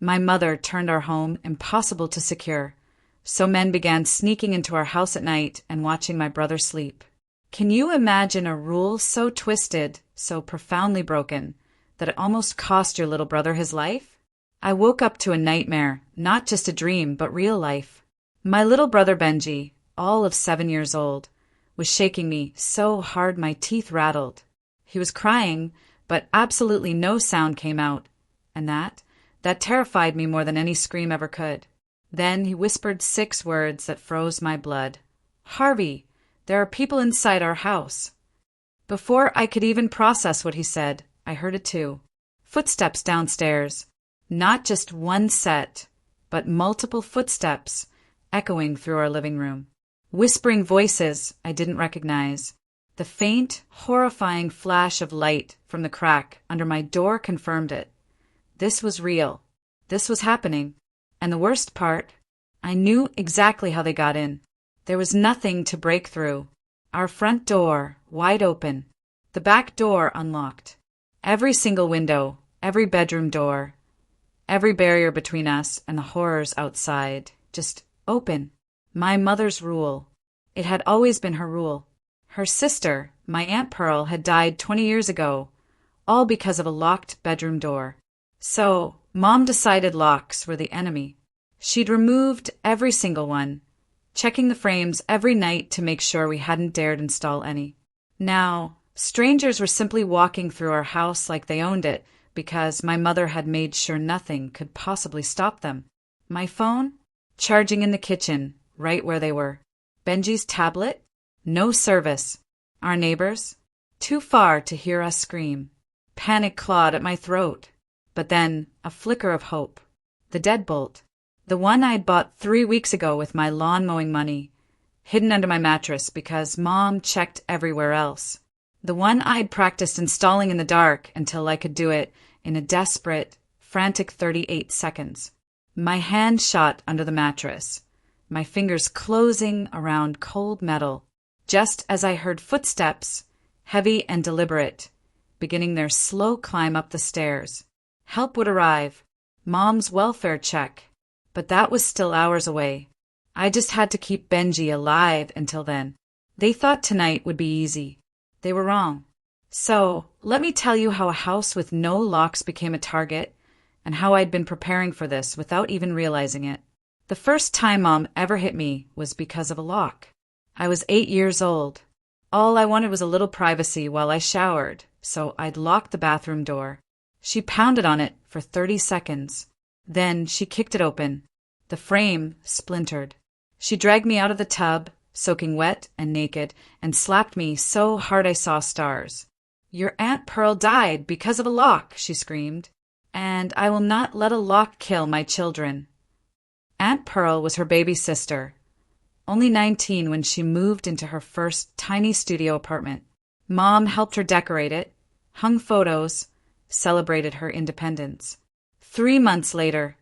My mother turned our home impossible to secure, so men began sneaking into our house at night and watching my brother sleep. Can you imagine a rule so twisted, so profoundly broken, that it almost cost your little brother his life? I woke up to a nightmare, not just a dream, but real life. My little brother Benji, all of 7 years old, was shaking me so hard my teeth rattled. He was crying, but absolutely no sound came out, and that terrified me more than any scream ever could. Then he whispered 6 words that froze my blood. "Harvey, there are people inside our house." Before I could even process what he said, I heard it too. Footsteps downstairs. Not just one set, but multiple footsteps echoing through our living room. Whispering voices I didn't recognize. The faint, horrifying flash of light from the crack under my door confirmed it. This was real. This was happening. And the worst part, I knew exactly how they got in. There was nothing to break through. Our front door, wide open. The back door unlocked. Every single window, every bedroom door, every barrier between us and the horrors outside, just open. My mother's rule. It had always been her rule. Her sister, my Aunt Pearl, had died 20 years ago, all because of a locked bedroom door. So, Mom decided locks were the enemy. She'd removed every single one, checking the frames every night to make sure we hadn't dared install any. Now, strangers were simply walking through our house like they owned it because my mother had made sure nothing could possibly stop them. My phone? Charging in the kitchen, right where they were. Benji's tablet? No service. Our neighbors? Too far to hear us scream. Panic clawed at my throat. But then, a flicker of hope. The deadbolt. The one I'd bought 3 weeks ago with my lawn mowing money, hidden under my mattress because Mom checked everywhere else. The one I'd practiced installing in the dark until I could do it in a desperate, frantic 38 seconds. My hand shot under the mattress, my fingers closing around cold metal, just as I heard footsteps, heavy and deliberate, beginning their slow climb up the stairs. Help would arrive. Mom's welfare check. But that was still hours away. I just had to keep Benji alive until then. They thought tonight would be easy. They were wrong. So, let me tell you how a house with no locks became a target, and how I'd been preparing for this without even realizing it. The first time Mom ever hit me was because of a lock. I was 8 years old. All I wanted was a little privacy while I showered, so I'd locked the bathroom door. She pounded on it for 30 seconds. Then she kicked it open. The frame splintered. She dragged me out of the tub, soaking wet and naked, and slapped me so hard I saw stars. "Your Aunt Pearl died because of a lock," she screamed. "And I will not let a lock kill my children." Aunt Pearl was her baby sister, only 19 when she moved into her first tiny studio apartment. Mom helped her decorate it, hung photos, celebrated her independence. 3 months later,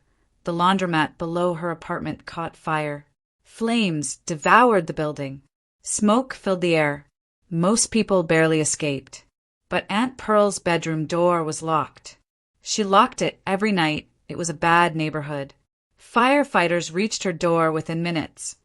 the laundromat below her apartment caught fire. Flames devoured the building. Smoke filled the air. Most people barely escaped. But Aunt Pearl's bedroom door was locked. She locked it every night. It was a bad neighborhood. Firefighters reached her door within minutes.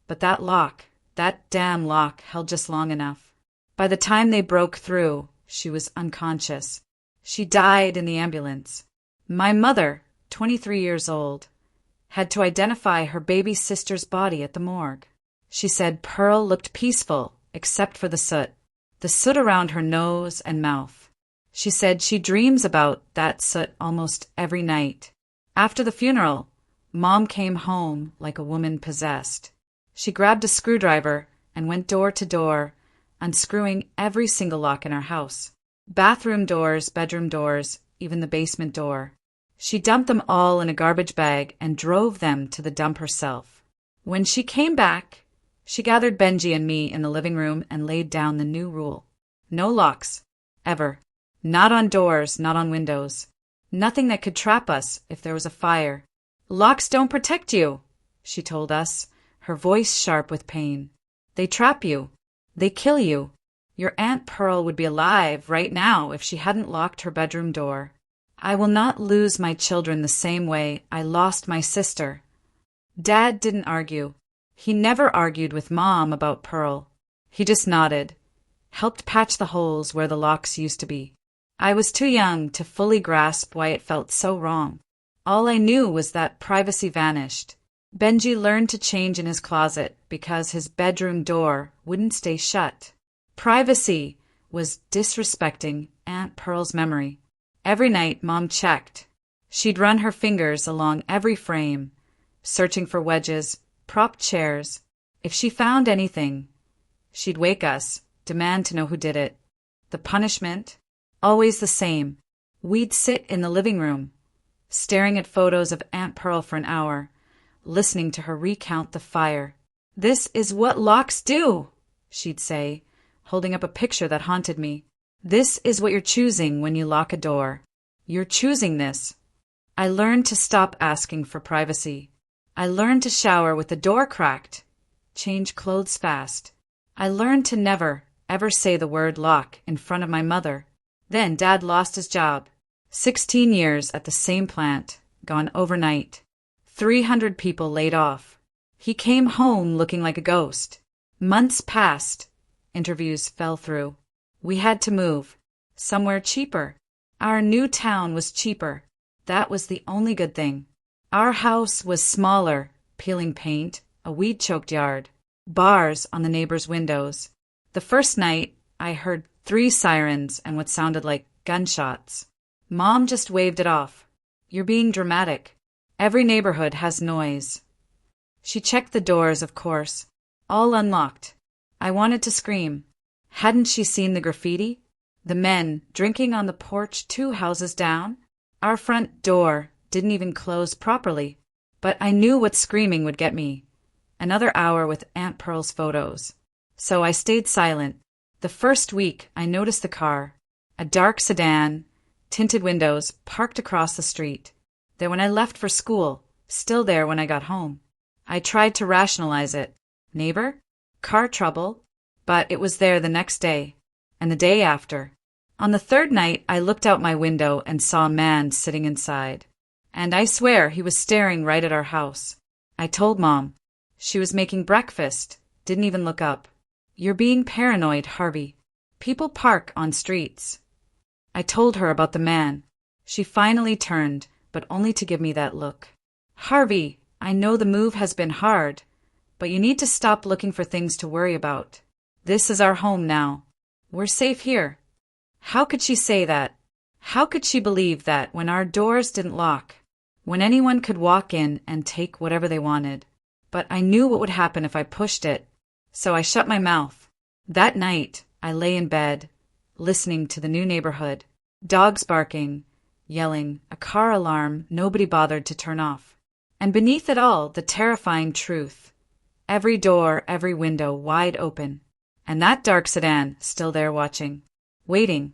But that damn lock, held just long enough. By the time they broke through, she was unconscious. She died in the ambulance. My mother, 23 years old, had to identify her baby sister's body at the morgue. She said Pearl looked peaceful, except for the soot around her nose and mouth. She said she dreams about that soot almost every night. After the funeral, Mom came home like a woman possessed. She grabbed a screwdriver and went door to door, unscrewing every single lock in our house. Bathroom doors, bedroom doors, even the basement door. She dumped them all in a garbage bag and drove them to the dump herself. When she came back, she gathered Benji and me in the living room and laid down the new rule. No locks. Ever. Not on doors, not on windows. Nothing that could trap us if there was a fire. "Locks don't protect you," she told us, her voice sharp with pain. "They trap you. They kill you. Your Aunt Pearl would be alive right now if she hadn't locked her bedroom door." I will not lose my children the same way I lost my sister. Dad didn't argue. He never argued with Mom about Pearl. He just nodded, helped patch the holes where the locks used to be. I was too young to fully grasp why it felt so wrong. All I knew was that privacy vanished. Benji learned to change in his closet because his bedroom door wouldn't stay shut. Privacy was disrespecting Aunt Pearl's memory. Every night, Mom checked. She'd run her fingers along every frame, searching for wedges, propped chairs. If she found anything, she'd wake us, demand to know who did it. The punishment? Always the same. We'd sit in the living room, staring at photos of Aunt Pearl for an hour, listening to her recount the fire. "This is what locks do," she'd say, holding up a picture that haunted me. "This is what you're choosing when you lock a door. You're choosing this." I learned to stop asking for privacy. I learned to shower with the door cracked, change clothes fast. I learned to never, ever say the word lock in front of my mother. Then Dad lost his job. 16 years at the same plant, gone overnight. 300 people laid off. He came home looking like a ghost. Months passed. Interviews fell through. We had to move. Somewhere cheaper. Our new town was cheaper. That was the only good thing. Our house was smaller, peeling paint, a weed-choked yard, bars on the neighbors' windows. The first night, I heard 3 sirens and what sounded like gunshots. Mom just waved it off. "You're being dramatic. Every neighborhood has noise." She checked the doors, of course, all unlocked. I wanted to scream. Hadn't she seen the graffiti? The men drinking on the porch 2 houses down? Our front door didn't even close properly. But I knew what screaming would get me. Another hour with Aunt Pearl's photos. So I stayed silent. The first week, I noticed the car. A dark sedan, tinted windows, parked across the street. Then when I left for school, still there when I got home. I tried to rationalize it. Neighbor? Car trouble? But it was there the next day, and the day after. On the 3rd night, I looked out my window and saw a man sitting inside. And I swear he was staring right at our house. I told Mom. She was making breakfast, didn't even look up. "You're being paranoid, Harvey. People park on streets." I told her about the man. She finally turned, but only to give me that look. "Harvey, I know the move has been hard, but you need to stop looking for things to worry about. This is our home now. We're safe here." How could she say that? How could she believe that when our doors didn't lock, when anyone could walk in and take whatever they wanted? But I knew what would happen if I pushed it, so I shut my mouth. That night, I lay in bed, listening to the new neighborhood, dogs barking, yelling, a car alarm nobody bothered to turn off. And beneath it all, the terrifying truth. Every door, every window wide open. And that dark sedan still there watching, waiting.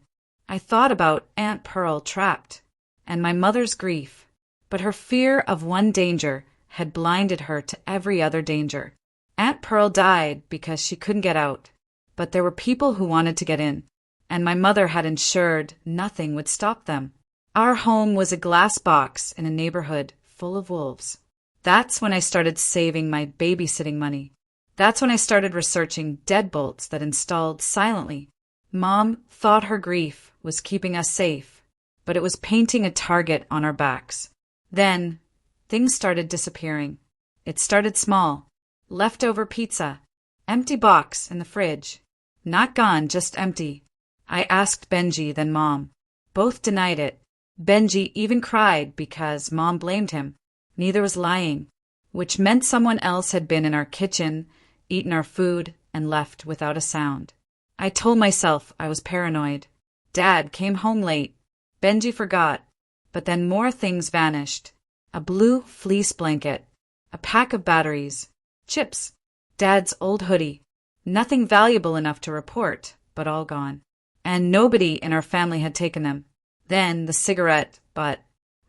I thought about Aunt Pearl trapped, and my mother's grief. But her fear of one danger had blinded her to every other danger. Aunt Pearl died because she couldn't get out, but there were people who wanted to get in, and my mother had ensured nothing would stop them. Our home was a glass box in a neighborhood full of wolves. That's when I started saving my babysitting money. That's when I started researching deadbolts that installed silently. Mom thought her grief was keeping us safe, but it was painting a target on our backs. Then, things started disappearing. It started small. Leftover pizza. Empty box in the fridge. Not gone, just empty. I asked Benji, then Mom. Both denied it. Benji even cried because Mom blamed him. Neither was lying, which meant someone else had been in our kitchen, eaten our food, and left without a sound. I told myself I was paranoid. Dad came home late. Benji forgot. But then more things vanished. A blue fleece blanket. A pack of batteries. Chips. Dad's old hoodie. Nothing valuable enough to report, but all gone. And nobody in our family had taken them. Then the cigarette butt,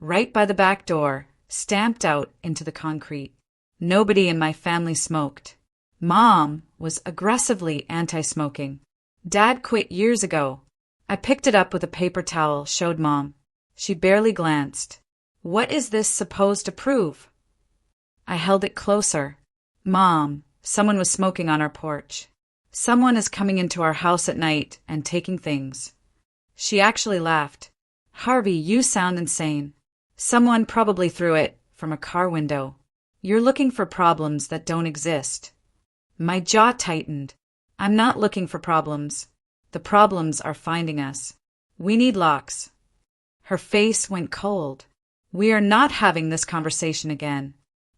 right by the back door, stamped out into the concrete. Nobody in my family smoked. Mom was aggressively anti-smoking. Dad quit years ago. I picked it up with a paper towel, showed Mom. She barely glanced. What is this supposed to prove? I held it closer. Mom, someone was smoking on our porch. Someone is coming into our house at night and taking things. She actually laughed. Harvey, you sound insane. Someone probably threw it from a car window. You're looking for problems that don't exist. My jaw tightened. I'm not looking for problems. The problems are finding us. We need locks. Her face went cold. We are not having this conversation again.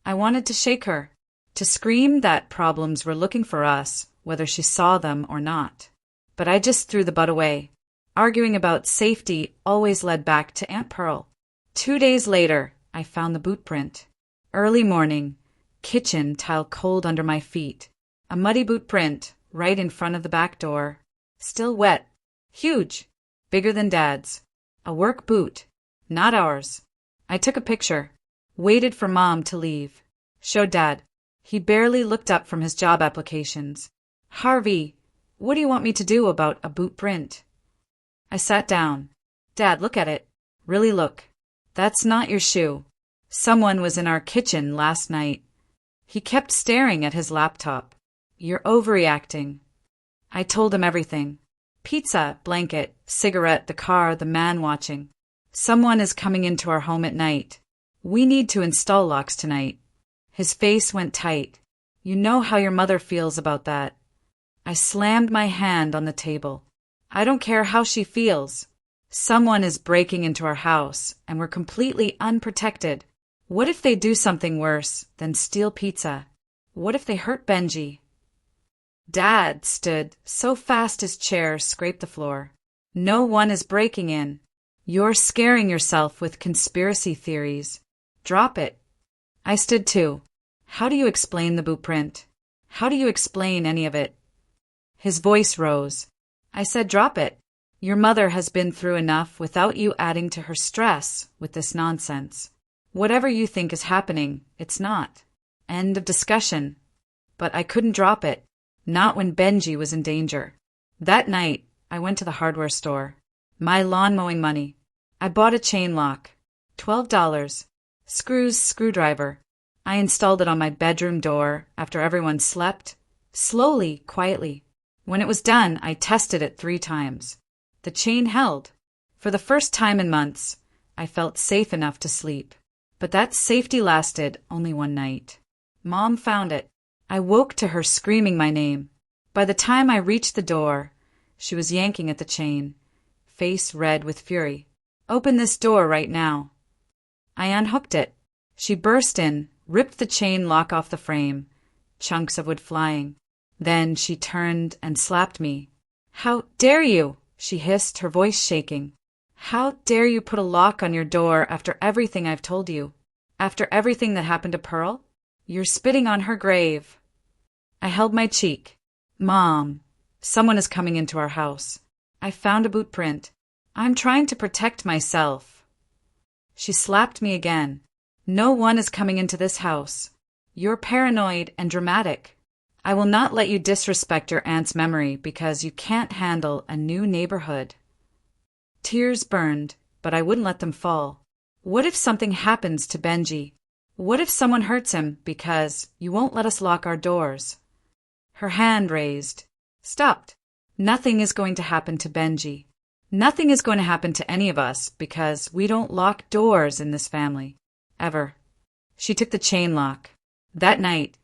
I wanted to shake her, to scream that problems were looking for us, whether she saw them or not. But I just threw the butt away. Arguing about safety always led back to Aunt Pearl. 2 days later, I found the boot print. Early morning, kitchen tile cold under my feet. A muddy boot print right in front of the back door. Still wet. Huge. Bigger than Dad's. A work boot. Not ours. I took a picture. Waited for Mom to leave. Showed Dad. He barely looked up from his job applications. Harvey, what do you want me to do about a boot print? I sat down. Dad, look at it. Really look. That's not your shoe. Someone was in our kitchen last night. He kept staring at his laptop. You're overreacting. I told him everything. Pizza, blanket, cigarette, the car, the man watching. Someone is coming into our home at night. We need to install locks tonight. His face went tight. You know how your mother feels about that. I slammed my hand on the table. I don't care how she feels. Someone is breaking into our house, and we're completely unprotected. What if they do something worse than steal pizza? What if they hurt Benji? Dad stood so fast his chair scraped the floor. No one is breaking in. You're scaring yourself with conspiracy theories. Drop it. I stood too. How do you explain the boot print? How do you explain any of it? His voice rose. I said, drop it. Your mother has been through enough without you adding to her stress with this nonsense. Whatever you think is happening, it's not. End of discussion. But I couldn't drop it. Not when Benji was in danger. That night, I went to the hardware store. My lawn mowing money. I bought a chain lock. $12. Screws, screwdriver. I installed it on my bedroom door after everyone slept. Slowly, quietly. When it was done, I tested it 3 times. The chain held. For the first time in months, I felt safe enough to sleep. But that safety lasted only one night. Mom found it. I woke to her screaming my name. By the time I reached the door, she was yanking at the chain, face red with fury. Open this door right now. I unhooked it. She burst in, ripped the chain lock off the frame, chunks of wood flying. Then she turned and slapped me. How dare you? She hissed, her voice shaking. How dare you put a lock on your door after everything I've told you? After everything that happened to Pearl? You're spitting on her grave. I held my cheek. Mom, someone is coming into our house. I found a boot print. I'm trying to protect myself. She slapped me again. No one is coming into this house. You're paranoid and dramatic. I will not let you disrespect your aunt's memory because you can't handle a new neighborhood. Tears burned, but I wouldn't let them fall. What if something happens to Benji? What if someone hurts him because you won't let us lock our doors? Her hand raised. Stopped. Nothing is going to happen to Benji. Nothing is going to happen to any of us because we don't lock doors in this family. Ever. She took the chain lock. That night,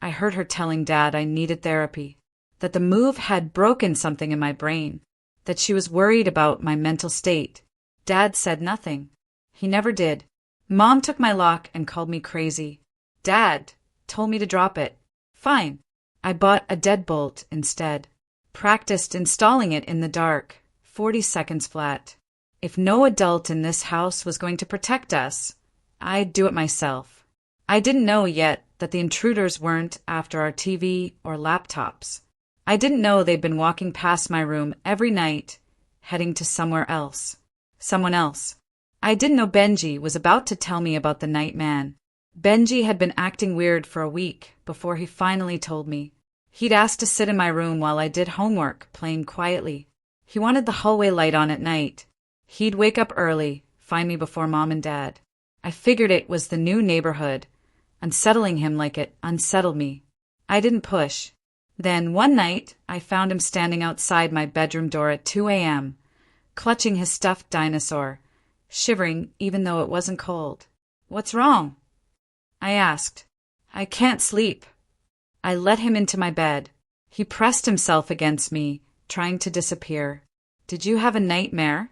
I heard her telling Dad I needed therapy, that the move had broken something in my brain, that she was worried about my mental state. Dad said nothing. He never did. Mom took my lock and called me crazy. Dad told me to drop it. Fine. I bought a deadbolt instead. Practiced installing it in the dark, 40 seconds flat. If no adult in this house was going to protect us, I'd do it myself. I didn't know yet that the intruders weren't after our TV or laptops. I didn't know they'd been walking past my room every night, heading to somewhere else. Someone else. I didn't know Benji was about to tell me about the night man. Benji had been acting weird for a week before he finally told me. He'd asked to sit in my room while I did homework, playing quietly. He wanted the hallway light on at night. He'd wake up early, find me before Mom and Dad. I figured it was the new neighborhood. Unsettling him like it unsettled me. I didn't push. Then, one night, I found him standing outside my bedroom door at 2 a.m., clutching his stuffed dinosaur, shivering even though it wasn't cold. "What's wrong?" I asked. "I can't sleep." I let him into my bed. He pressed himself against me, trying to disappear. "Did you have a nightmare?"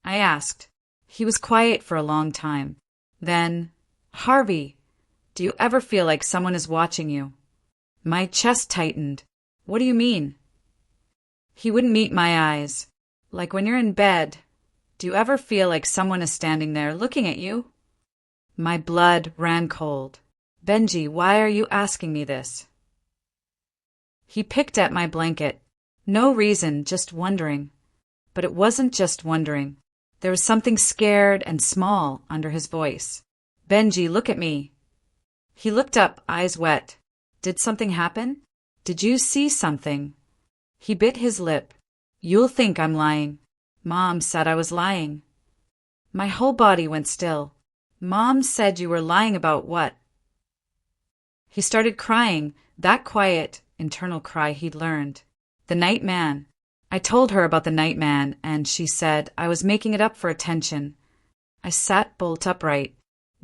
I asked. He was quiet for a long time. Then, "Harvey, do you ever feel like someone is watching you?" My chest tightened. "What do you mean?" He wouldn't meet my eyes. "Like when you're in bed, do you ever feel like someone is standing there looking at you?" My blood ran cold. "Benji, why are you asking me this?" He picked at my blanket. No reason, just wondering. But it wasn't just wondering. There was something scared and small under his voice. "Benji, look at me." He looked up, eyes wet. "Did something happen? Did you see something?" He bit his lip. "You'll think I'm lying. Mom said I was lying." My whole body went still. "Mom said you were lying about what?" He started crying, that quiet, internal cry he'd learned. "The night man." I told her about the night man, and she said I was making it up for attention. I sat bolt upright.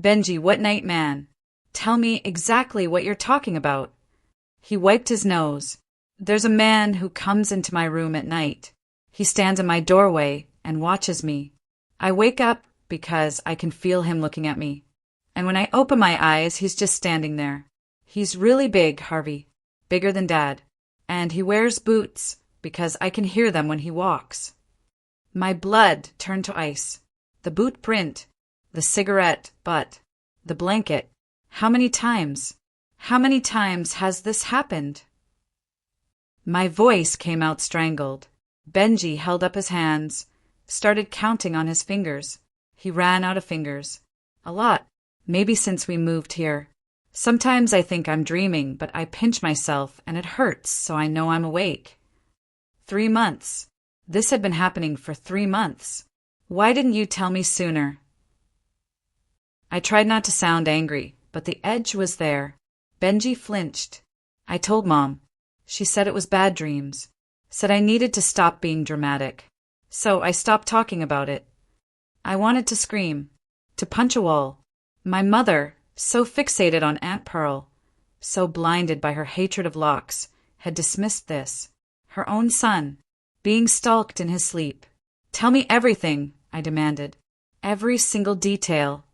"Benji, what night man? Tell me exactly what you're talking about." He wiped his nose. "There's a man who comes into my room at night. He stands in my doorway and watches me. I wake up because I can feel him looking at me. And when I open my eyes, he's just standing there. He's really big, Harvey. Bigger than Dad. And he wears boots because I can hear them when he walks." My blood turned to ice. The boot print, the cigarette butt, the blanket. How many times? How many times has this happened? My voice came out strangled. Benji held up his hands, started counting on his fingers. He ran out of fingers. A lot, maybe since we moved here. Sometimes I think I'm dreaming, but I pinch myself and it hurts, so I know I'm awake. 3 months. This had been happening for 3 months. Why didn't you tell me sooner? I tried not to sound angry, but the edge was there. Benji flinched. I told Mom. She said it was bad dreams. Said I needed to stop being dramatic. So I stopped talking about it. I wanted to scream. To punch a wall. My mother, so fixated on Aunt Pearl, so blinded by her hatred of locks, had dismissed this. Her own son, being stalked in his sleep. "Tell me everything," I demanded. "Every single detail."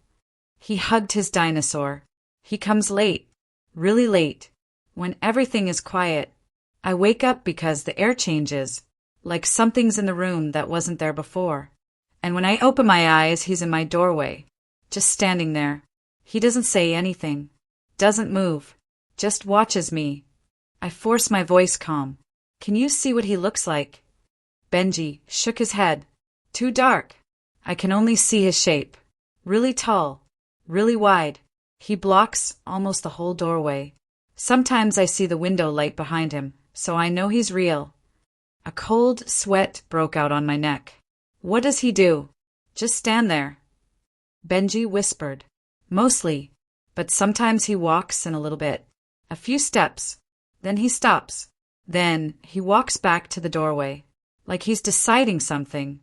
He hugged his dinosaur. "He comes late, really late, when everything is quiet. I wake up because the air changes, like something's in the room that wasn't there before. And when I open my eyes, he's in my doorway, just standing there. He doesn't say anything, doesn't move, just watches me." I force my voice calm. "Can you see what he looks like?" Benji shook his head. "Too dark. I can only see his shape. Really tall, really wide. He blocks almost the whole doorway. Sometimes I see the window light behind him, so I know he's real." A cold sweat broke out on my neck. "What does he do?" "Just stand there." Benji whispered. "Mostly, but sometimes he walks in a little bit. A few steps. Then he stops. Then he walks back to the doorway, like he's deciding something.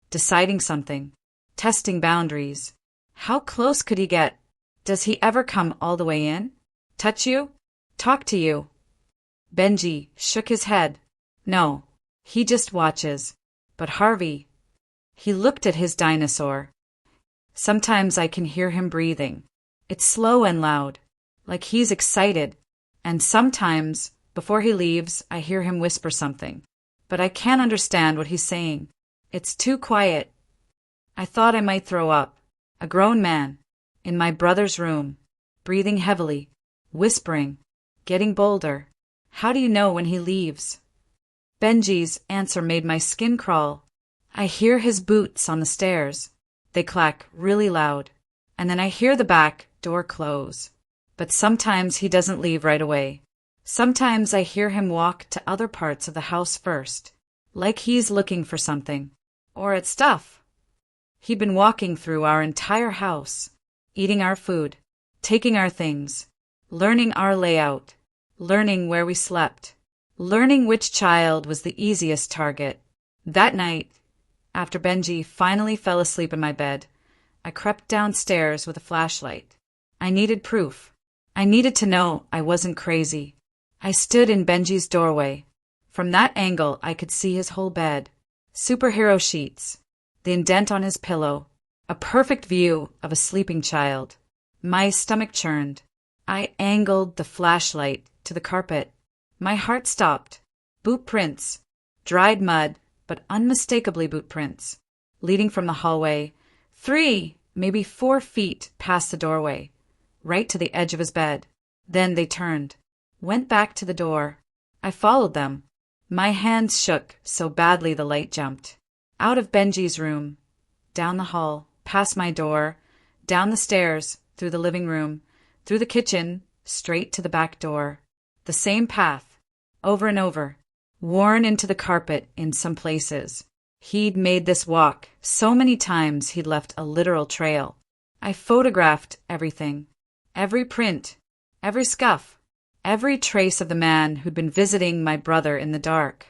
Deciding something. Testing boundaries. How close could he get? Does he ever come all the way in? Touch you? Talk to you?" Benji shook his head. "No, he just watches. But Harvey..." He looked at his dinosaur. "Sometimes I can hear him breathing. It's slow and loud, like he's excited. And sometimes, before he leaves, I hear him whisper something. But I can't understand what he's saying. It's too quiet." I thought I might throw up. A grown man, in my brother's room, breathing heavily, whispering, getting bolder. How do you know when he leaves? Benji's answer made my skin crawl. I hear his boots on the stairs. They clack really loud. And then I hear the back door close. But sometimes he doesn't leave right away. Sometimes I hear him walk to other parts of the house first, like he's looking for something. Or at stuff. He'd been walking through our entire house, eating our food, taking our things, learning our layout, learning where we slept, learning which child was the easiest target. That night, after Benji finally fell asleep in my bed, I crept downstairs with a flashlight. I needed proof. I needed to know I wasn't crazy. I stood in Benji's doorway. From that angle, I could see his whole bed. Superhero sheets, the indent on his pillow, a perfect view of a sleeping child. My stomach churned. I angled the flashlight to the carpet. My heart stopped. Boot prints. Dried mud, but unmistakably boot prints. Leading from the hallway, 3, maybe 4 feet past the doorway, right to the edge of his bed. Then they turned, went back to the door. I followed them. My hands shook so badly the light jumped. Out of Benji's room, down the hall, past my door, down the stairs, through the living room, through the kitchen, straight to the back door. The same path, over and over, worn into the carpet in some places. He'd made this walk so many times he'd left a literal trail. I photographed everything, every print, every scuff, every trace of the man who'd been visiting my brother in the dark.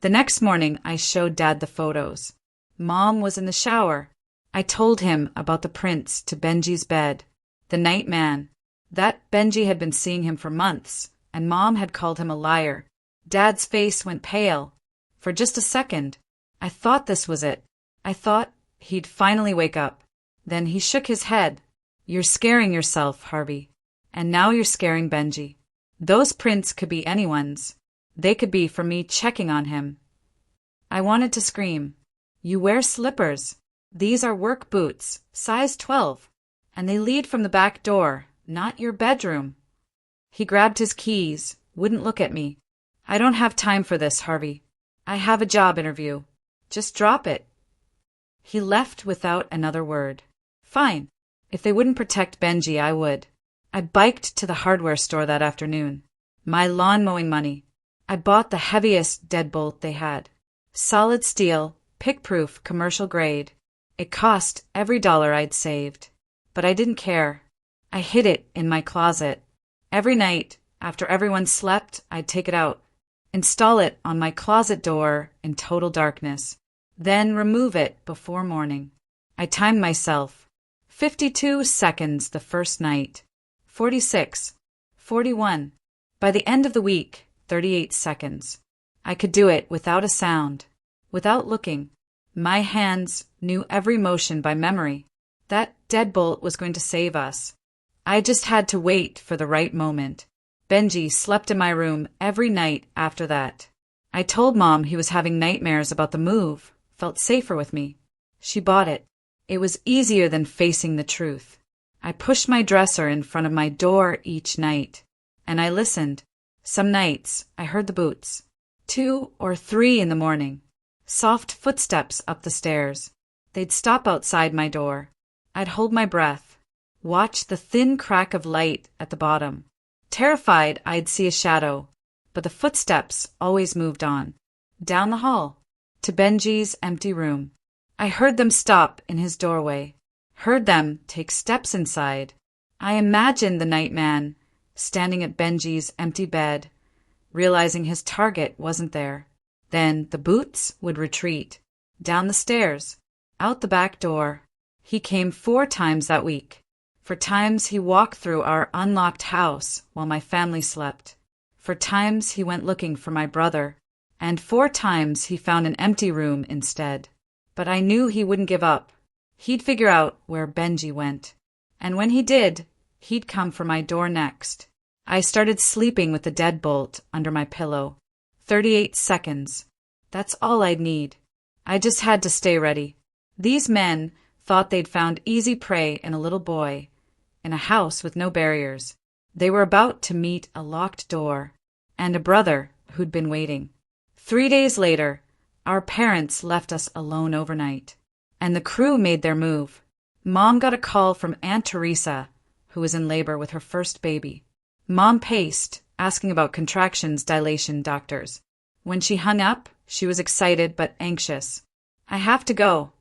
The next morning, I showed Dad the photos. Mom was in the shower. I told him about the prints to Benji's bed, the night man, that Benji had been seeing him for months, and Mom had called him a liar. Dad's face went pale. For just a second, I thought this was it. I thought he'd finally wake up. Then he shook his head. "You're scaring yourself, Harvey. And now you're scaring Benji. Those prints could be anyone's. They could be from me checking on him." I wanted to scream. "You wear slippers. These are work boots, size 12, and they lead from the back door, not your bedroom." He grabbed his keys, wouldn't look at me. "I don't have time for this, Harvey. I have a job interview. Just drop it." He left without another word. Fine. If they wouldn't protect Benji, I would. I biked to the hardware store that afternoon. My lawn mowing money. I bought the heaviest deadbolt they had. Solid steel, pick-proof, commercial grade. It cost every dollar I'd saved. But I didn't care. I hid it in my closet. Every night, after everyone slept, I'd take it out, install it on my closet door in total darkness, then remove it before morning. I timed myself. 52 seconds the first night. 46. 41. By the end of the week, 38 seconds. I could do it without a sound, without looking. My hands knew every motion by memory. That deadbolt was going to save us. I just had to wait for the right moment. Benji slept in my room every night after that. I told Mom he was having nightmares about the move, felt safer with me. She bought it. It was easier than facing the truth. I pushed my dresser in front of my door each night, and I listened. Some nights I heard the boots. 2 or 3 in the morning. Soft footsteps up the stairs. They'd stop outside my door. I'd hold my breath, watch the thin crack of light at the bottom. Terrified I'd see a shadow, but the footsteps always moved on. Down the hall, to Benji's empty room. I heard them stop in his doorway, heard them take steps inside. I imagined the night man standing at Benji's empty bed, realizing his target wasn't there. Then the boots would retreat, down the stairs, out the back door. He came 4 times that week. For times he walked through our unlocked house while my family slept. For times he went looking for my brother. And 4 times he found an empty room instead. But I knew he wouldn't give up. He'd figure out where Benji went. And when he did, he'd come for my door next. I started sleeping with the deadbolt under my pillow. 38 seconds. That's all I'd need. I just had to stay ready. These men thought they'd found easy prey in a little boy, in a house with no barriers. They were about to meet a locked door, and a brother who'd been waiting. 3 days later, our parents left us alone overnight, and the crew made their move. Mom got a call from Aunt Teresa, who was in labor with her first baby. Mom paced, asking about contractions, dilation, doctors. When she hung up, she was excited but anxious. "I have to go.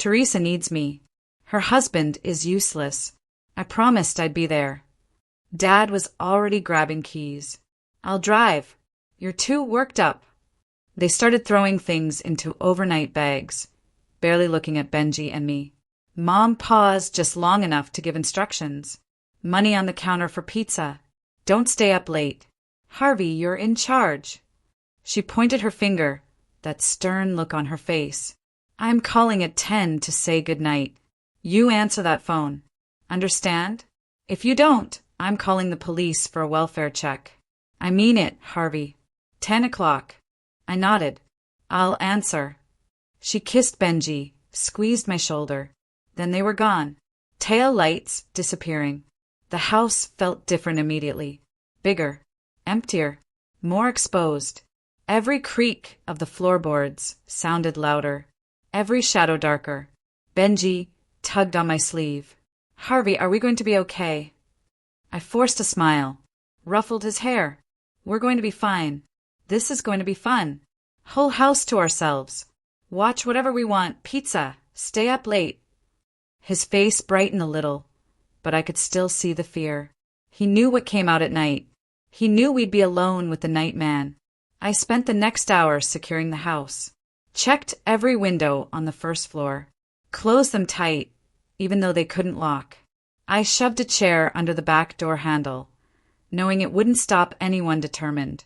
Teresa needs me. Her husband is useless. I promised I'd be there. Dad was already grabbing keys. I'll drive. You're too worked up. They started throwing things into overnight bags, barely looking at Benji and me. Mom paused just long enough to give instructions. Money on the counter for pizza. Don't stay up late. Harvey, you're in charge. She pointed her finger, that stern look on her face. I'm calling at 10 to say goodnight. You answer that phone. Understand? If you don't, I'm calling the police for a welfare check. I mean it, Harvey. 10 o'clock. I nodded. I'll answer. She kissed Benji, squeezed my shoulder. Then they were gone. Tail lights disappearing. The house felt different immediately. Bigger, emptier, more exposed. Every creak of the floorboards sounded louder. Every shadow darker. Benji tugged on my sleeve. Harvey, are we going to be okay? I forced a smile. Ruffled his hair. We're going to be fine. This is going to be fun. Whole house to ourselves. Watch whatever we want. Pizza. Stay up late. His face brightened a little, but I could still see the fear. He knew what came out at night. He knew we'd be alone with the night man. I spent the next hour securing the house. Checked every window on the first floor. Closed them tight, even though they couldn't lock. I shoved a chair under the back door handle, knowing it wouldn't stop anyone determined,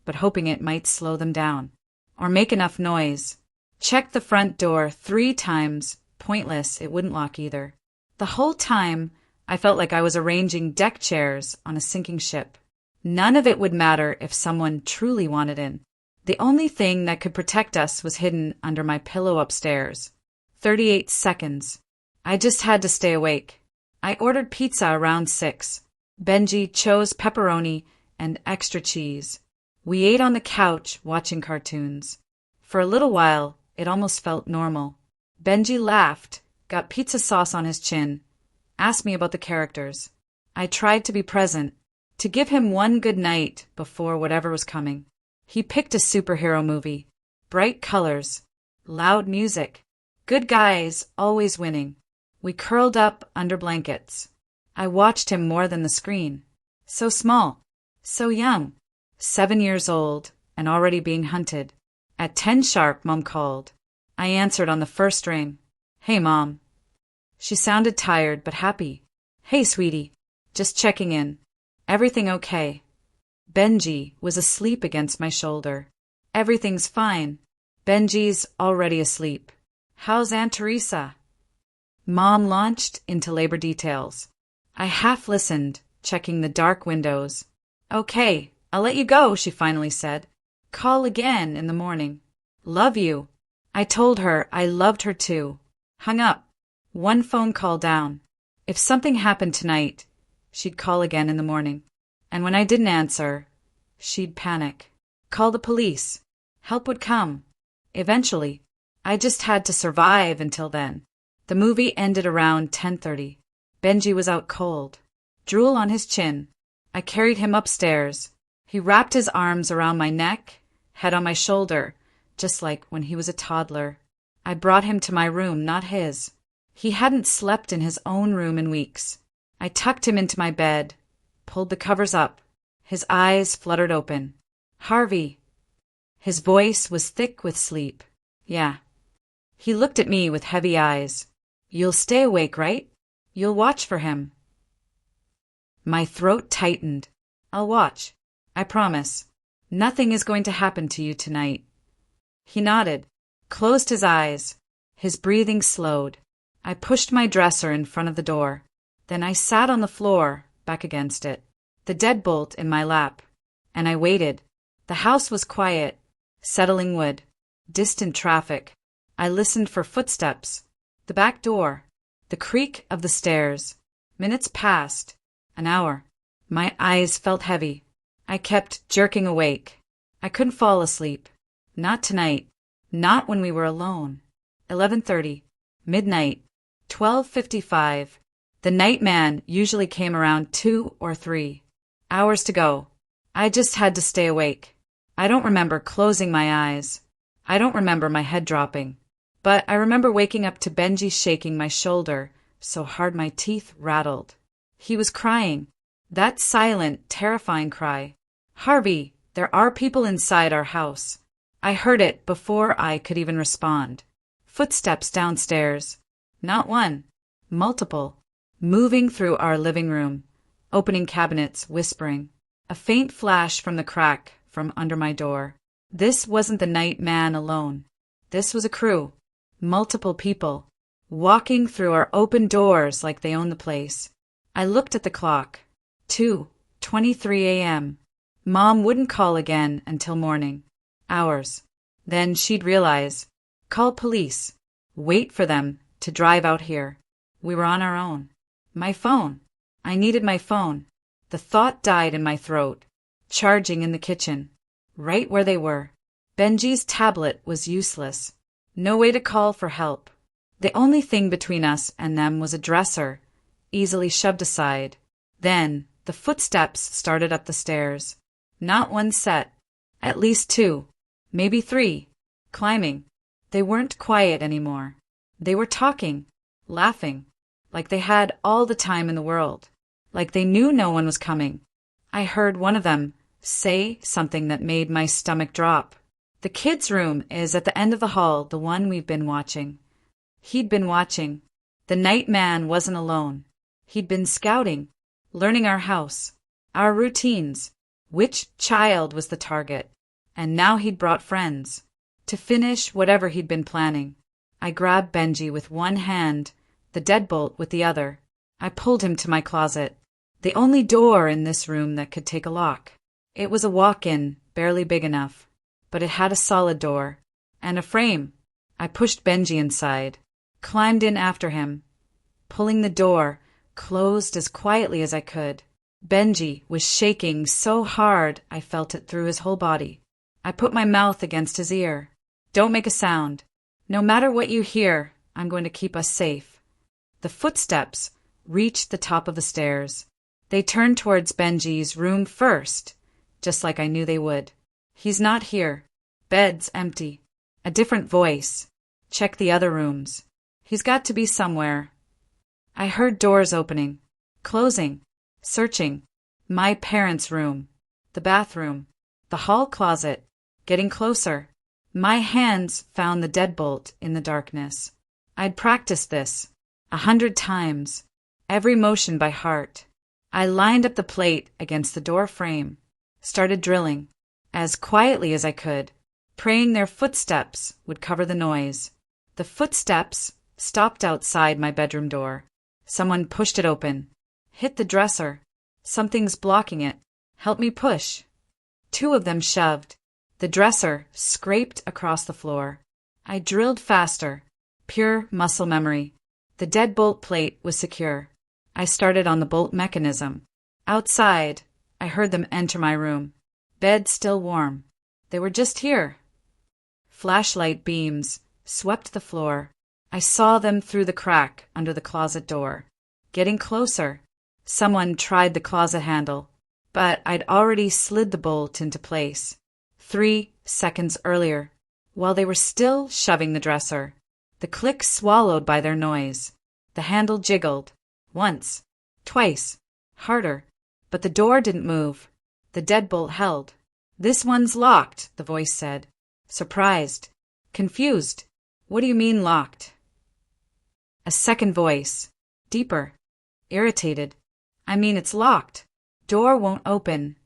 but hoping it might slow them down, or make enough noise. Checked the front door 3 times. Pointless, it wouldn't lock either. The whole time, I felt like I was arranging deck chairs on a sinking ship. None of it would matter if someone truly wanted in. The only thing that could protect us was hidden under my pillow upstairs. 38 seconds. I just had to stay awake. I ordered pizza around 6. Benji chose pepperoni and extra cheese. We ate on the couch watching cartoons. For a little while, it almost felt normal. Benji laughed, got pizza sauce on his chin, asked me about the characters. I tried to be present, to give him one good night before whatever was coming. He picked a superhero movie. Bright colors, loud music, good guys always winning. We curled up under blankets. I watched him more than the screen. So small, so young, 7 years old and already being hunted. At 10 sharp, Mom called. I answered on the first ring. Hey, Mom. She sounded tired but happy. Hey, sweetie. Just checking in. Everything okay? Benji was asleep against my shoulder. Everything's fine. Benji's already asleep. How's Aunt Teresa? Mom launched into labor details. I half listened, checking the dark windows. Okay, I'll let you go, she finally said. Call again in the morning. Love you. I told her I loved her too. Hung up. One phone call down. If something happened tonight, she'd call again in the morning. And when I didn't answer, she'd panic. Call the police. Help would come. Eventually. I just had to survive until then. The movie ended around 10:30. Benji was out cold. Drool on his chin. I carried him upstairs. He wrapped his arms around my neck, head on my shoulder, just like when he was a toddler. I brought him to my room, not his. He hadn't slept in his own room in weeks. I tucked him into my bed, pulled the covers up. His eyes fluttered open. Harvey. His voice was thick with sleep. Yeah. He looked at me with heavy eyes. You'll stay awake, right? You'll watch for him. My throat tightened. I'll watch. I promise. Nothing is going to happen to you tonight. He nodded, closed his eyes. His breathing slowed. I pushed my dresser in front of the door. Then I sat on the floor, back against it, the deadbolt in my lap. And I waited. The house was quiet, settling wood, distant traffic. I listened for footsteps. The back door. The creak of the stairs. Minutes passed. An hour. My eyes felt heavy. I kept jerking awake. I couldn't fall asleep. Not tonight. Not when we were alone. 11:30. Midnight. 12:55. The night man usually came around 2 or 3. Hours to go. I just had to stay awake. I don't remember closing my eyes. I don't remember my head dropping. But I remember waking up to Benji shaking my shoulder so hard my teeth rattled. He was crying. That silent, terrifying cry. "Harvey, there are people inside our house." I heard it before I could even respond. Footsteps downstairs. Not one. Multiple. Moving through our living room. Opening cabinets, whispering. A faint flash from the crack from under my door. This wasn't the night man alone. This was a crew. Multiple people. Walking through our open doors like they owned the place. I looked at the clock. 2:23 a.m. Mom wouldn't call again until morning. Hours. Then she'd realize. Call police. Wait for them to drive out here. We were on our own. My phone. I needed my phone. The thought died in my throat. Charging in the kitchen. Right where they were. Benji's tablet was useless. No way to call for help. The only thing between us and them was a dresser, easily shoved aside. Then, the footsteps started up the stairs. Not one set. At least two. Maybe three. Climbing. They weren't quiet anymore. They were talking. Laughing. Like they had all the time in the world. Like they knew no one was coming. I heard one of them say something that made my stomach drop. "The kids' room is at the end of the hall, the one we've been watching." He'd been watching. The night man wasn't alone. He'd been scouting, learning our house, our routines, which child was the target. And now he'd brought friends. To finish whatever he'd been planning. I grabbed Benji with one hand, the deadbolt with the other. I pulled him to my closet. The only door in this room that could take a lock. It was a walk-in, barely big enough. But it had a solid door. And a frame. I pushed Benji inside. Climbed in after him. Pulling the door, closed as quietly as I could. Benji was shaking so hard I felt it through his whole body. I put my mouth against his ear. "Don't make a sound. No matter what you hear, I'm going to keep us safe." The footsteps reached the top of the stairs. They turned towards Benji's room first, just like I knew they would. "He's not here. Bed's empty." A different voice. "Check the other rooms. He's got to be somewhere." I heard doors opening, closing, searching. My parents' room, the bathroom, the hall closet, getting closer. My hands found the deadbolt in the darkness. I'd practiced this 100 times, every motion by heart. I lined up the plate against the door frame, started drilling, as quietly as I could, praying their footsteps would cover the noise. The footsteps stopped outside my bedroom door. Someone pushed it open. "Hit the dresser. Something's blocking it. Help me push." Two of them shoved. The dresser scraped across the floor. I drilled faster. Pure muscle memory. The deadbolt plate was secure. I started on the bolt mechanism. Outside, I heard them enter my room. Bed still warm. They were just here. Flashlight beams swept the floor. I saw them through the crack under the closet door. Getting closer. Someone tried the closet handle, but I'd already slid the bolt into place. 3 seconds earlier, while they were still shoving the dresser. The click swallowed by their noise. The handle jiggled. Once. Twice. Harder. But the door didn't move. The deadbolt held. "This one's locked," the voice said. Surprised. Confused. "What do you mean locked?" A second voice. Deeper. Irritated. "I mean it's locked. Door won't open."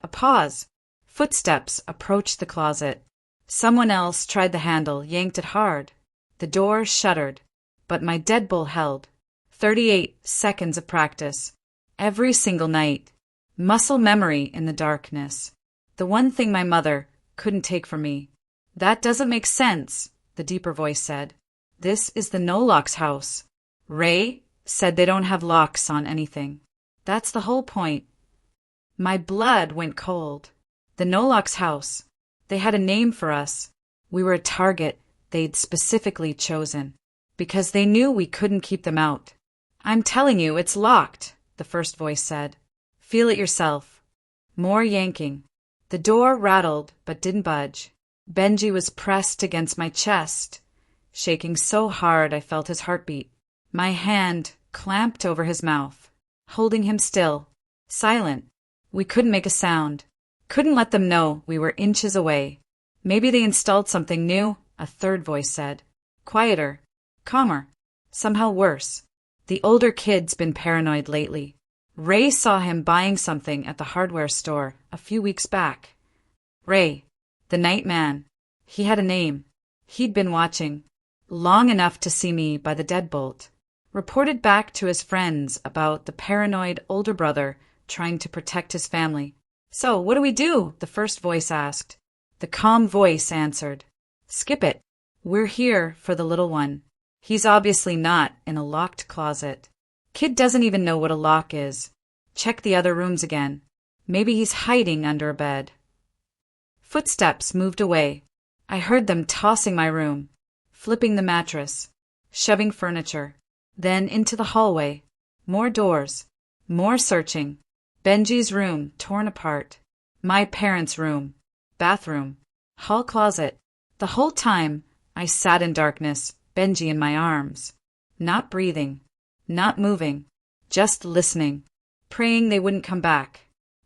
A pause. Footsteps approached the closet. Someone else tried the handle, yanked it hard. The door shuddered, but my deadbolt held. 38 seconds of practice. Every single night. Muscle memory in the darkness. The one thing my mother couldn't take from me. "That doesn't make sense," the deeper voice said. "This is the no-locks house. Ray said they don't have locks on anything. That's the whole point." My blood went cold. The no-locks house. They had a name for us. We were a target they'd specifically chosen, because they knew we couldn't keep them out. "I'm telling you, it's locked," the first voice said. "Feel it yourself." More yanking. The door rattled but didn't budge. Benji was pressed against my chest, shaking so hard I felt his heartbeat. My hand clamped over his mouth, holding him still, silent. We couldn't make a sound. Couldn't let them know we were inches away. Maybe they installed something new, a third voice said. Quieter, calmer, somehow worse. The older kid's been paranoid lately. Ray saw him buying something at the hardware store a few weeks back. Ray, the night man. He had a name. He'd been watching long enough to see me by the deadbolt. Reported back to his friends about the paranoid older brother trying to protect his family. So, what do we do? The first voice asked. The calm voice answered. Skip it. We're here for the little one. He's obviously not in a locked closet. Kid doesn't even know what a lock is. Check the other rooms again. Maybe he's hiding under a bed. Footsteps moved away. I heard them tossing my room, flipping the mattress, shoving furniture, then into the hallway. More doors, more searching. Benji's room torn apart. My parents' room, bathroom, hall closet. The whole time, I sat in darkness, Benji in my arms. Not breathing, not moving, just listening, praying they wouldn't come back.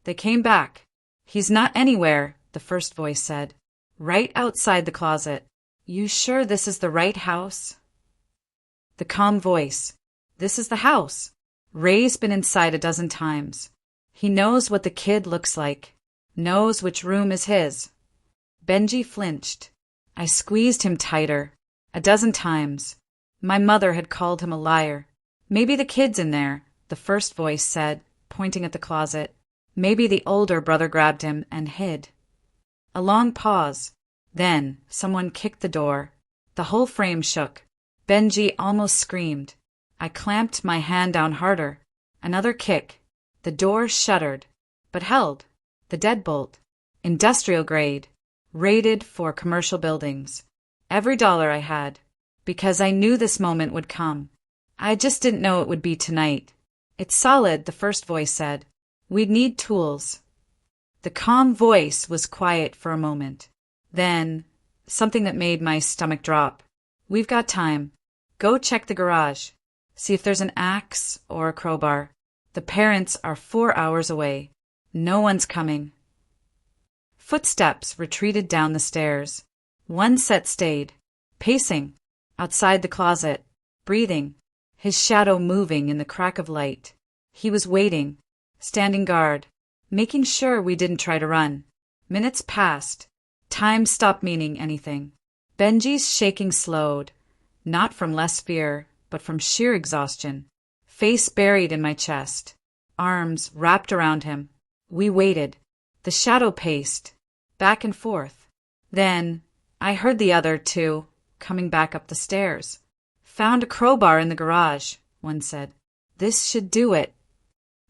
They came back. He's not anywhere, the first voice said. Right outside the closet. You sure this is the right house? The calm voice. This is the house. Ray's been inside a dozen times. He knows what the kid looks like, knows which room is his. Benji flinched. I squeezed him tighter, a dozen times. My mother had called him a liar. Maybe the kid's in there, the first voice said, pointing at the closet. Maybe the older brother grabbed him and hid. A long pause. Then someone kicked the door. The whole frame shook. Benji almost screamed. I clamped my hand down harder. Another kick. The door shuddered, but held. The deadbolt. Industrial grade. Rated for commercial buildings. Every dollar I had. Because I knew this moment would come. I just didn't know it would be tonight. It's solid, the first voice said. We'd need tools. The calm voice was quiet for a moment. Then, something that made my stomach drop. We've got time. Go check the garage. See if there's an axe or a crowbar. The parents are 4 hours away. No one's coming. Footsteps retreated down the stairs. One set stayed, pacing, outside the closet, breathing, his shadow moving in the crack of light. He was waiting, standing guard, making sure we didn't try to run. Minutes passed. Time stopped meaning anything. Benji's shaking slowed, not from less fear, but from sheer exhaustion. Face buried in my chest, arms wrapped around him. We waited. The shadow paced, back and forth. Then, I heard the other two coming back up the stairs. Found a crowbar in the garage, one said. This should do it.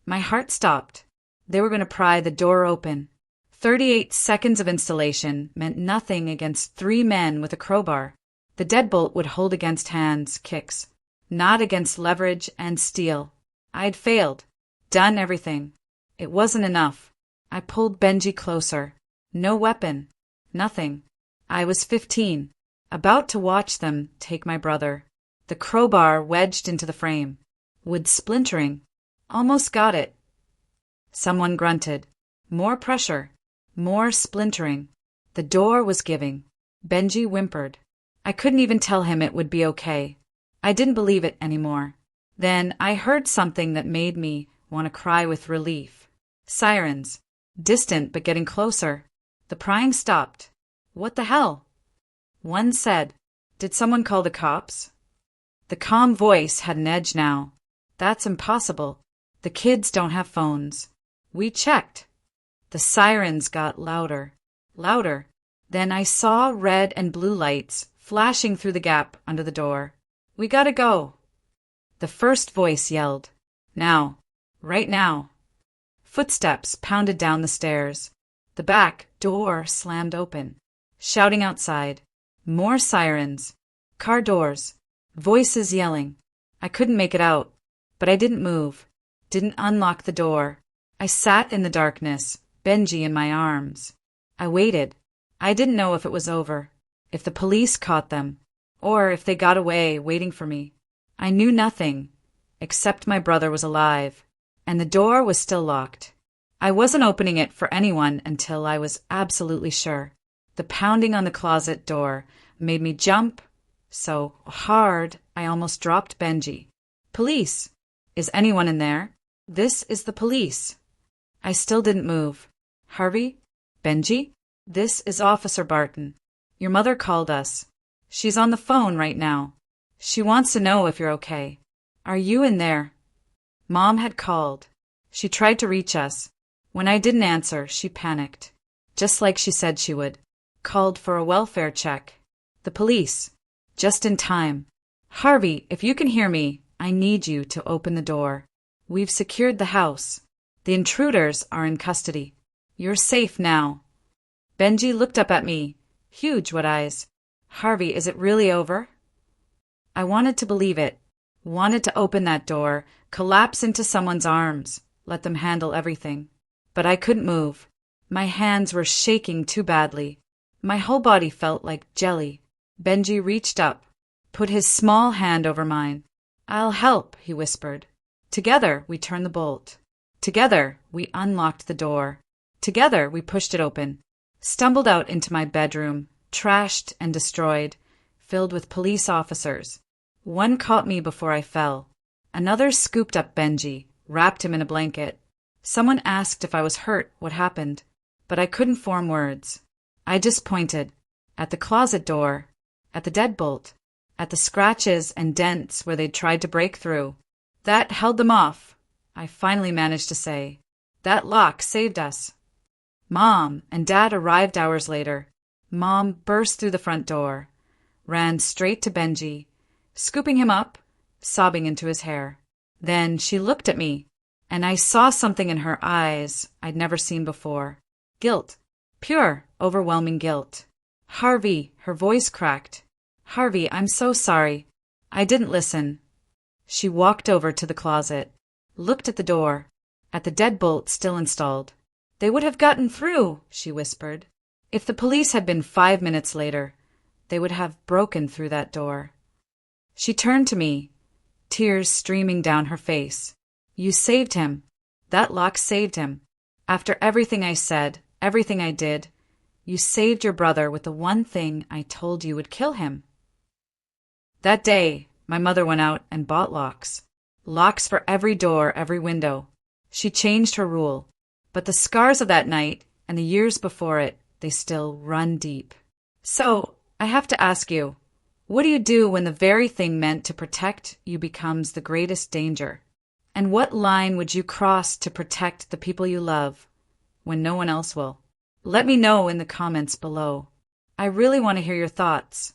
My heart stopped. They were going to pry the door open. 38 seconds of installation meant nothing against 3 men with a crowbar. The deadbolt would hold against hands, kicks, not against leverage and steel. I'd failed. Done everything. It wasn't enough. I pulled Benji closer. No weapon. Nothing. I was 15, about to watch them take my brother. The crowbar wedged into the frame. Wood splintering. Almost got it. Someone grunted. More pressure. More splintering. The door was giving. Benji whimpered. I couldn't even tell him it would be okay. I didn't believe it anymore. Then I heard something that made me want to cry with relief. Sirens. Distant but getting closer. The prying stopped. What the hell? One said, Did someone call the cops? The calm voice had an edge now. That's impossible. The kids don't have phones. We checked. The sirens got louder. Louder. Then I saw red and blue lights flashing through the gap under the door. We gotta go. The first voice yelled. Now. Right now. Footsteps pounded down the stairs. The back door slammed open. Shouting outside. More sirens. Car doors. Voices yelling. I couldn't make it out, but I didn't move. Didn't unlock the door. I sat in the darkness, Benji in my arms. I waited. I didn't know if it was over, if the police caught them, or if they got away waiting for me. I knew nothing, except my brother was alive, and the door was still locked. I wasn't opening it for anyone until I was absolutely sure. The pounding on the closet door made me jump so hard I almost dropped Benji. Police! Is anyone in there? This is the police. I still didn't move. Harvey? Benji? This is Officer Barton. Your mother called us. She's on the phone right now. She wants to know if you're okay. Are you in there? Mom had called. She tried to reach us. When I didn't answer, she panicked. Just like she said she would. Called for a welfare check. The police. Just in time. Harvey, if you can hear me, I need you to open the door. We've secured the house. The intruders are in custody. You're safe now. Benji looked up at me. Huge wet eyes. Harvey, is it really over? I wanted to believe it. Wanted to open that door, collapse into someone's arms, let them handle everything. But I couldn't move. My hands were shaking too badly. My whole body felt like jelly. Benji reached up, put his small hand over mine. I'll help, he whispered. Together, we turned the bolt. Together, we unlocked the door. Together, we pushed it open. Stumbled out into my bedroom, trashed and destroyed, filled with police officers. One caught me before I fell. Another scooped up Benji, wrapped him in a blanket. Someone asked if I was hurt, what happened, but I couldn't form words. I just pointed. At the closet door, at the deadbolt, at the scratches and dents where they'd tried to break through. That held them off. I finally managed to say, that lock saved us. Mom and Dad arrived hours later. Mom burst through the front door, ran straight to Benji, scooping him up, sobbing into his hair. Then she looked at me, and I saw something in her eyes I'd never seen before. Guilt. Pure, overwhelming guilt. Harvey, her voice cracked. Harvey, I'm so sorry. I didn't listen. She walked over to the closet, looked at the door, at the deadbolt still installed. They would have gotten through, she whispered. If the police had been 5 minutes later, they would have broken through that door. She turned to me, tears streaming down her face. You saved him. That lock saved him. After everything I said, everything I did, you saved your brother with the one thing I told you would kill him. That day, my mother went out and bought locks. Locks for every door, every window. She changed her rule. But the scars of that night and the years before it, they still run deep. So, I have to ask you, what do you do when the very thing meant to protect you becomes the greatest danger? And what line would you cross to protect the people you love when no one else will? Let me know in the comments below. I really want to hear your thoughts.